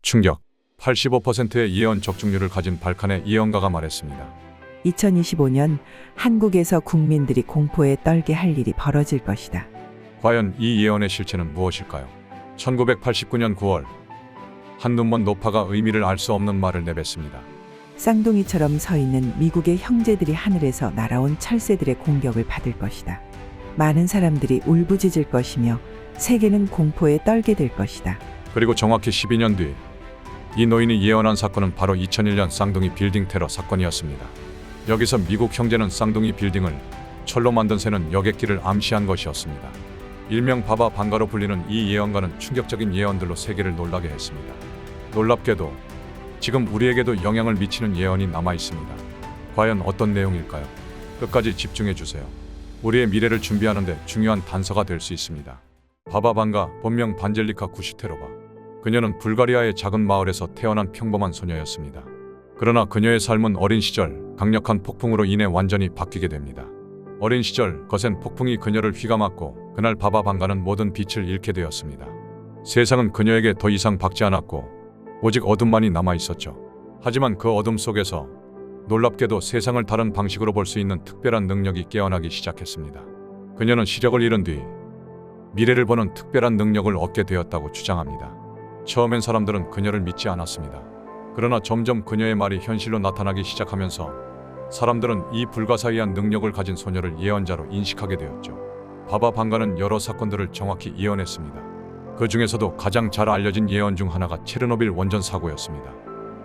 충격. 85%의 예언 적중률을 가진 발칸의 예언가가 말했습니다. 2025년 한국에서 국민들이 공포에 떨게 할 일이 벌어질 것이다. 과연 이 예언의 실체는 무엇일까요? 1989년 9월 한 눈먼 노파가 의미를 알 수 없는 말을 내뱉습니다. 쌍둥이처럼 서 있는 미국의 형제들이 하늘에서 날아온 철새들의 공격을 받을 것이다. 많은 사람들이 울부짖을 것이며 세계는 공포에 떨게 될 것이다. 그리고 정확히 12년 뒤 이 노인이 예언한 사건은 바로 2001년 쌍둥이 빌딩 테러 사건이었습니다. 여기서 미국 형제는 쌍둥이 빌딩을 철로 만든 새는 여객기를 암시한 것이었습니다. 일명 바바 방가로 불리는 이 예언가는 충격적인 예언들로 세계를 놀라게 했습니다. 놀랍게도 지금 우리에게도 영향을 미치는 예언이 남아 있습니다. 과연 어떤 내용일까요? 끝까지 집중해 주세요. 우리의 미래를 준비하는데 중요한 단서가 될 수 있습니다. 바바 방가, 본명 반젤리카 구시테로바. 그녀는 불가리아의 작은 마을에서 태어난 평범한 소녀였습니다. 그러나 그녀의 삶은 어린 시절 강력한 폭풍으로 인해 완전히 바뀌게 됩니다. 어린 시절 거센 폭풍이 그녀를 휘감았고 그날 바바 방가는 모든 빛을 잃게 되었습니다. 세상은 그녀에게 더 이상 밝지 않았고 오직 어둠만이 남아 있었죠. 하지만 그 어둠 속에서 놀랍게도 세상을 다른 방식으로 볼 수 있는 특별한 능력이 깨어나기 시작했습니다. 그녀는 시력을 잃은 뒤 미래를 보는 특별한 능력을 얻게 되었다고 주장합니다. 처음엔 사람들은 그녀를 믿지 않았습니다. 그러나 점점 그녀의 말이 현실로 나타나기 시작하면서 사람들은 이 불가사의한 능력을 가진 소녀를 예언자로 인식하게 되었죠. 바바 방가는 여러 사건들을 정확히 예언했습니다. 그 중에서도 가장 잘 알려진 예언 중 하나가 체르노빌 원전 사고였습니다.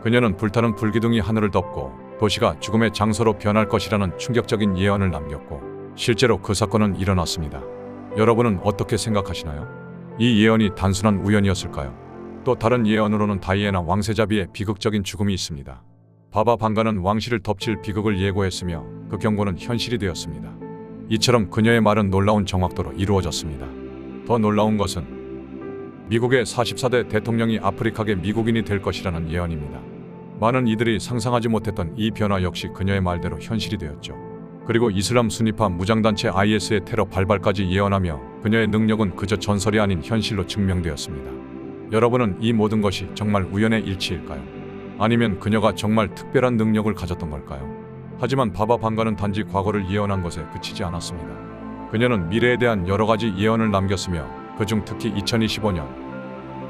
그녀는 불타는 불기둥이 하늘을 덮고 도시가 죽음의 장소로 변할 것이라는 충격적인 예언을 남겼고 실제로 그 사건은 일어났습니다. 여러분은 어떻게 생각하시나요? 이 예언이 단순한 우연이었을까요? 또 다른 예언으로는 다이애나 왕세자비의 비극적인 죽음이 있습니다. 바바 방가는 왕실을 덮칠 비극을 예고했으며 그 경고는 현실이 되었습니다. 이처럼 그녀의 말은 놀라운 정확도로 이루어졌습니다. 더 놀라운 것은 미국의 44대 대통령이 아프리카계 미국인이 될 것이라는 예언입니다. 많은 이들이 상상하지 못했던 이 변화 역시 그녀의 말대로 현실이 되었죠. 그리고 이슬람 순위파 무장단체 IS의 테러 발발까지 예언하며 그녀의 능력은 그저 전설이 아닌 현실로 증명되었습니다. 여러분은 이 모든 것이 정말 우연의 일치일까요? 아니면 그녀가 정말 특별한 능력을 가졌던 걸까요? 하지만 바바 방가는 단지 과거를 예언한 것에 그치지 않았습니다. 그녀는 미래에 대한 여러 가지 예언을 남겼으며 그중 특히 2025년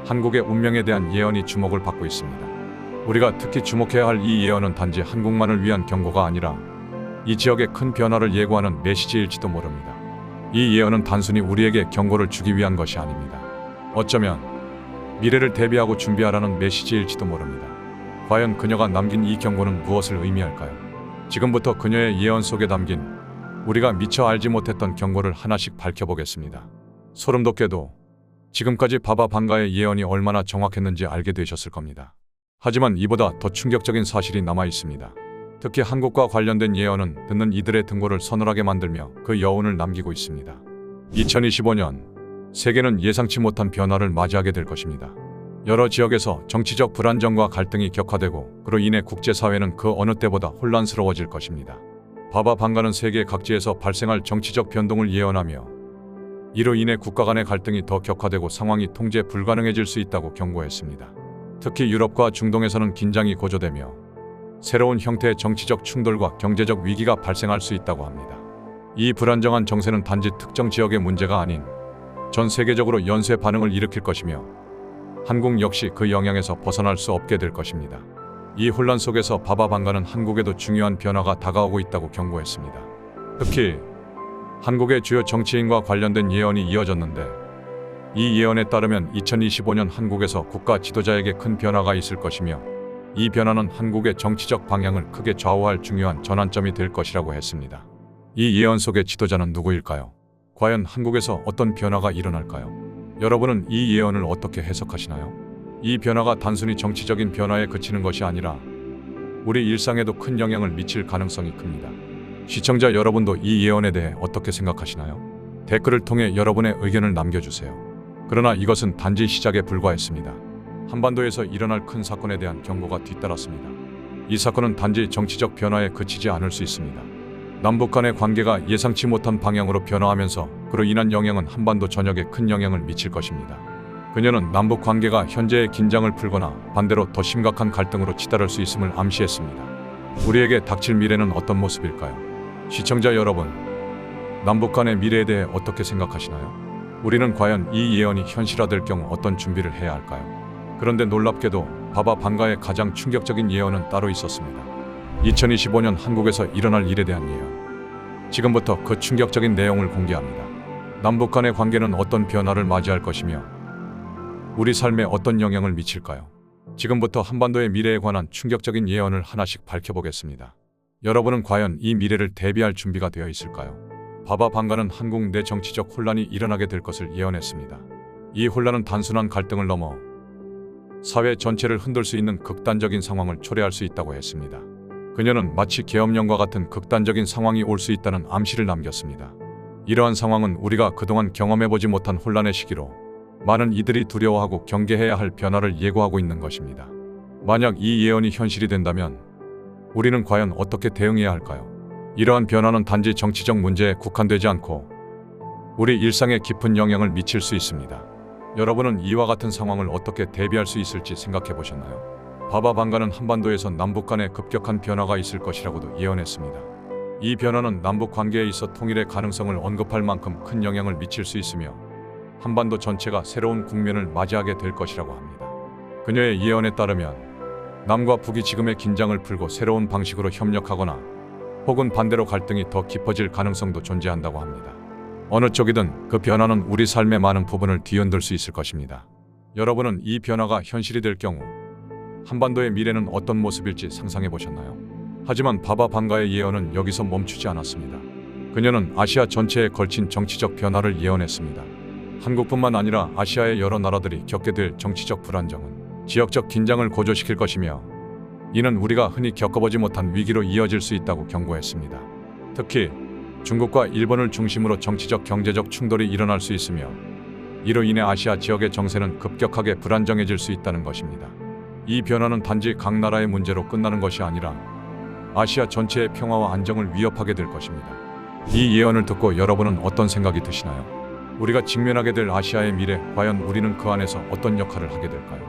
한국의 운명에 대한 예언이 주목을 받고 있습니다. 우리가 특히 주목해야 할 이 예언은 단지 한국만을 위한 경고가 아니라 이 지역의 큰 변화를 예고하는 메시지일지도 모릅니다. 이 예언은 단순히 우리에게 경고를 주기 위한 것이 아닙니다. 어쩌면 미래를 대비하고 준비하라는 메시지일지도 모릅니다. 과연 그녀가 남긴 이 경고는 무엇을 의미할까요? 지금부터 그녀의 예언 속에 담긴 우리가 미처 알지 못했던 경고를 하나씩 밝혀보겠습니다. 소름 돋게도 지금까지 바바 방가의 예언이 얼마나 정확했는지 알게 되셨을 겁니다. 하지만 이보다 더 충격적인 사실이 남아 있습니다. 특히 한국과 관련된 예언은 듣는 이들의 등골을 서늘하게 만들며 그 여운을 남기고 있습니다. 2025년 세계는 예상치 못한 변화를 맞이하게 될 것입니다. 여러 지역에서 정치적 불안정과 갈등이 격화되고 그로 인해 국제사회는 그 어느 때보다 혼란스러워질 것입니다. 바바 방가는 세계 각지에서 발생할 정치적 변동을 예언하며 이로 인해 국가 간의 갈등이 더 격화되고 상황이 통제 불가능해질 수 있다고 경고했습니다. 특히 유럽과 중동에서는 긴장이 고조되며 새로운 형태의 정치적 충돌과 경제적 위기가 발생할 수 있다고 합니다. 이 불안정한 정세는 단지 특정 지역의 문제가 아닌 전 세계적으로 연쇄 반응을 일으킬 것이며 한국 역시 그 영향에서 벗어날 수 없게 될 것입니다. 이 혼란 속에서 바바 방가는 한국에도 중요한 변화가 다가오고 있다고 경고했습니다. 특히 한국의 주요 정치인과 관련된 예언이 이어졌는데 이 예언에 따르면 2025년 한국에서 국가 지도자에게 큰 변화가 있을 것이며 이 변화는 한국의 정치적 방향을 크게 좌우할 중요한 전환점이 될 것이라고 했습니다. 이 예언 속의 지도자는 누구일까요? 과연 한국에서 어떤 변화가 일어날까요? 여러분은 이 예언을 어떻게 해석하시나요? 이 변화가 단순히 정치적인 변화에 그치는 것이 아니라 우리 일상에도 큰 영향을 미칠 가능성이 큽니다. 시청자 여러분도 이 예언에 대해 어떻게 생각하시나요? 댓글을 통해 여러분의 의견을 남겨주세요. 그러나 이것은 단지 시작에 불과했습니다. 한반도에서 일어날 큰 사건에 대한 경고가 뒤따랐습니다. 이 사건은 단지 정치적 변화에 그치지 않을 수 있습니다. 남북 간의 관계가 예상치 못한 방향으로 변화하면서 그로 인한 영향은 한반도 전역에 큰 영향을 미칠 것입니다. 그녀는 남북 관계가 현재의 긴장을 풀거나 반대로 더 심각한 갈등으로 치달을 수 있음을 암시했습니다. 우리에게 닥칠 미래는 어떤 모습일까요? 시청자 여러분, 남북 간의 미래에 대해 어떻게 생각하시나요? 우리는 과연 이 예언이 현실화될 경우 어떤 준비를 해야 할까요? 그런데 놀랍게도 바바 방가의 가장 충격적인 예언은 따로 있었습니다. 2025년 한국에서 일어날 일에 대한 예언. 지금부터 그 충격적인 내용을 공개합니다. 남북 간의 관계는 어떤 변화를 맞이할 것이며 우리 삶에 어떤 영향을 미칠까요? 지금부터 한반도의 미래에 관한 충격적인 예언을 하나씩 밝혀보겠습니다. 여러분은 과연 이 미래를 대비할 준비가 되어 있을까요? 바바 방가는 한국 내 정치적 혼란이 일어나게 될 것을 예언했습니다. 이 혼란은 단순한 갈등을 넘어 사회 전체를 흔들 수 있는 극단적인 상황을 초래할 수 있다고 했습니다. 그녀는 마치 계엄령과 같은 극단적인 상황이 올 수 있다는 암시를 남겼습니다. 이러한 상황은 우리가 그동안 경험해보지 못한 혼란의 시기로 많은 이들이 두려워하고 경계해야 할 변화를 예고하고 있는 것입니다. 만약 이 예언이 현실이 된다면 우리는 과연 어떻게 대응해야 할까요? 이러한 변화는 단지 정치적 문제에 국한되지 않고 우리 일상에 깊은 영향을 미칠 수 있습니다. 여러분은 이와 같은 상황을 어떻게 대비할 수 있을지 생각해 보셨나요? 바바 방가는 한반도에서 남북 간의 급격한 변화가 있을 것이라고도 예언했습니다. 이 변화는 남북 관계에 있어 통일의 가능성을 언급할 만큼 큰 영향을 미칠 수 있으며 한반도 전체가 새로운 국면을 맞이하게 될 것이라고 합니다. 그녀의 예언에 따르면 남과 북이 지금의 긴장을 풀고 새로운 방식으로 협력하거나 혹은 반대로 갈등이 더 깊어질 가능성도 존재한다고 합니다. 어느 쪽이든 그 변화는 우리 삶의 많은 부분을 뒤흔들 수 있을 것입니다. 여러분은 이 변화가 현실이 될 경우 한반도의 미래는 어떤 모습일지 상상해 보셨나요? 하지만 바바 방가의 예언은 여기서 멈추지 않았습니다. 그녀는 아시아 전체에 걸친 정치적 변화를 예언했습니다. 한국뿐만 아니라 아시아의 여러 나라들이 겪게 될 정치적 불안정은 지역적 긴장을 고조시킬 것이며 이는 우리가 흔히 겪어보지 못한 위기로 이어질 수 있다고 경고했습니다. 특히 중국과 일본을 중심으로 정치적 경제적 충돌이 일어날 수 있으며 이로 인해 아시아 지역의 정세는 급격하게 불안정해질 수 있다는 것입니다. 이 변화는 단지 각 나라의 문제로 끝나는 것이 아니라 아시아 전체의 평화와 안정을 위협하게 될 것입니다. 이 예언을 듣고 여러분은 어떤 생각이 드시나요? 우리가 직면하게 될 아시아의 미래, 과연 우리는 그 안에서 어떤 역할을 하게 될까요?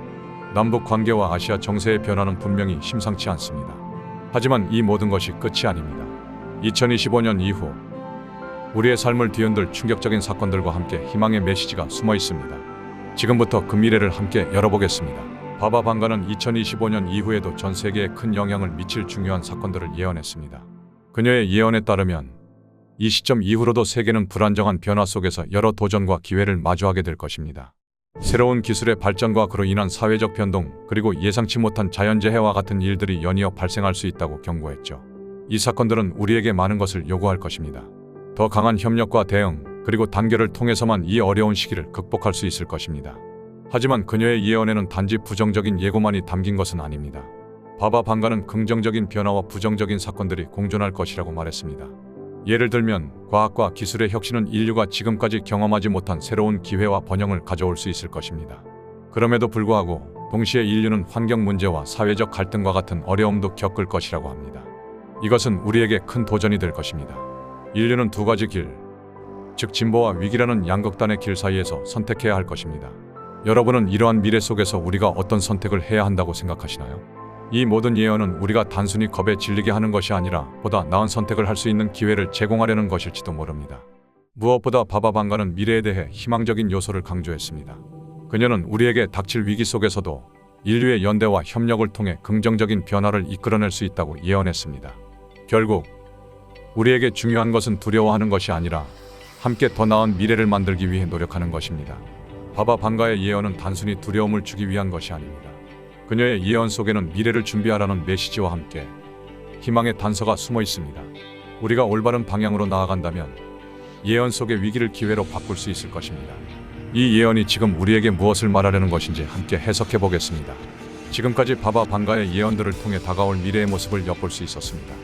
남북 관계와 아시아 정세의 변화는 분명히 심상치 않습니다. 하지만 이 모든 것이 끝이 아닙니다. 2025년 이후 우리의 삶을 뒤흔들 충격적인 사건들과 함께 희망의 메시지가 숨어 있습니다. 지금부터 그 미래를 함께 열어보겠습니다. 바바 방가는 2025년 이후에도 전 세계에 큰 영향을 미칠 중요한 사건들을 예언했습니다. 그녀의 예언에 따르면 이 시점 이후로도 세계는 불안정한 변화 속에서 여러 도전과 기회를 마주하게 될 것입니다. 새로운 기술의 발전과 그로 인한 사회적 변동, 그리고 예상치 못한 자연재해와 같은 일들이 연이어 발생할 수 있다고 경고했죠. 이 사건들은 우리에게 많은 것을 요구할 것입니다. 더 강한 협력과 대응, 그리고 단결을 통해서만 이 어려운 시기를 극복할 수 있을 것입니다. 하지만 그녀의 예언에는 단지 부정적인 예고만이 담긴 것은 아닙니다. 바바 방가는 긍정적인 변화와 부정적인 사건들이 공존할 것이라고 말했습니다. 예를 들면 과학과 기술의 혁신은 인류가 지금까지 경험하지 못한 새로운 기회와 번영을 가져올 수 있을 것입니다. 그럼에도 불구하고 동시에 인류는 환경 문제와 사회적 갈등과 같은 어려움도 겪을 것이라고 합니다. 이것은 우리에게 큰 도전이 될 것입니다. 인류는 두 가지 길, 즉 진보와 위기라는 양극단의 길 사이에서 선택해야 할 것입니다. 여러분은 이러한 미래 속에서 우리가 어떤 선택을 해야 한다고 생각하시나요? 이 모든 예언은 우리가 단순히 겁에 질리게 하는 것이 아니라 보다 나은 선택을 할 수 있는 기회를 제공하려는 것일지도 모릅니다. 무엇보다 바바 방가는 미래에 대해 희망적인 요소를 강조했습니다. 그녀는 우리에게 닥칠 위기 속에서도 인류의 연대와 협력을 통해 긍정적인 변화를 이끌어낼 수 있다고 예언했습니다. 결국 우리에게 중요한 것은 두려워하는 것이 아니라 함께 더 나은 미래를 만들기 위해 노력하는 것입니다. 바바 방가의 예언은 단순히 두려움을 주기 위한 것이 아닙니다. 그녀의 예언 속에는 미래를 준비하라는 메시지와 함께 희망의 단서가 숨어 있습니다. 우리가 올바른 방향으로 나아간다면 예언 속의 위기를 기회로 바꿀 수 있을 것입니다. 이 예언이 지금 우리에게 무엇을 말하려는 것인지 함께 해석해 보겠습니다. 지금까지 바바 방가의 예언들을 통해 다가올 미래의 모습을 엿볼 수 있었습니다.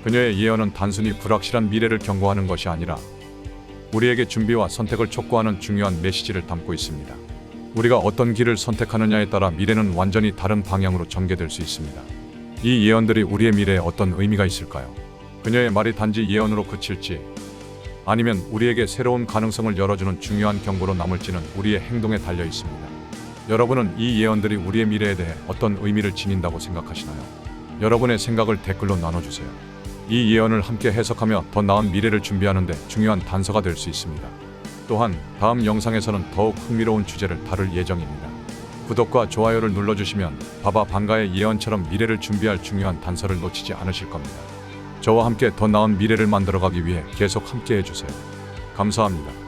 그녀의 예언은 단순히 불확실한 미래를 경고하는 것이 아니라 우리에게 준비와 선택을 촉구하는 중요한 메시지를 담고 있습니다. 우리가 어떤 길을 선택하느냐에 따라 미래는 완전히 다른 방향으로 전개될 수 있습니다. 이 예언들이 우리의 미래에 어떤 의미가 있을까요? 그녀의 말이 단지 예언으로 그칠지 아니면 우리에게 새로운 가능성을 열어주는 중요한 경고로 남을지는 우리의 행동에 달려 있습니다. 여러분은 이 예언들이 우리의 미래에 대해 어떤 의미를 지닌다고 생각하시나요? 여러분의 생각을 댓글로 나눠주세요. 이 예언을 함께 해석하며 더 나은 미래를 준비하는 데 중요한 단서가 될 수 있습니다. 또한 다음 영상에서는 더욱 흥미로운 주제를 다룰 예정입니다. 구독과 좋아요를 눌러주시면 바바 방가의 예언처럼 미래를 준비할 중요한 단서를 놓치지 않으실 겁니다. 저와 함께 더 나은 미래를 만들어가기 위해 계속 함께 해주세요. 감사합니다.